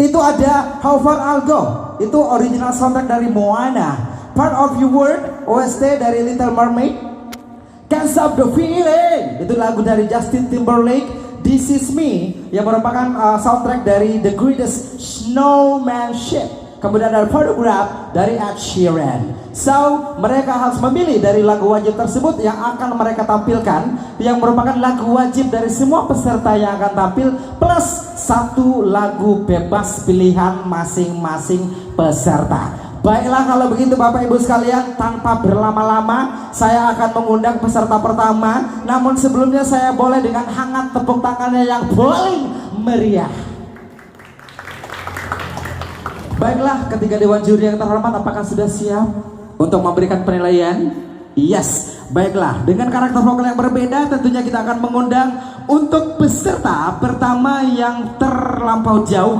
Itu ada How Far I'll Go, itu original soundtrack dari Moana. Part of Your World, OST dari Little Mermaid. Can't Stop the Feeling, itu lagu dari Justin Timberlake. This Is Me, yang merupakan soundtrack dari The Greatest Snowmanship. Kemudian ada Photograph dari Ed Sheeran. So, mereka harus memilih dari lagu wajib tersebut yang akan mereka tampilkan, yang merupakan lagu wajib dari semua peserta yang akan tampil, plus satu lagu bebas pilihan masing-masing peserta. Baiklah, kalau begitu Bapak Ibu sekalian, tanpa berlama-lama saya akan mengundang peserta pertama. Namun sebelumnya saya boleh dengan hangat tepuk tangannya yang paling meriah. Baiklah, ketiga dewan juri yang terhormat, apakah sudah siap untuk memberikan penilaian? Yes. Baiklah, dengan karakter vokal yang berbeda tentunya kita akan mengundang untuk peserta pertama yang terlampau jauh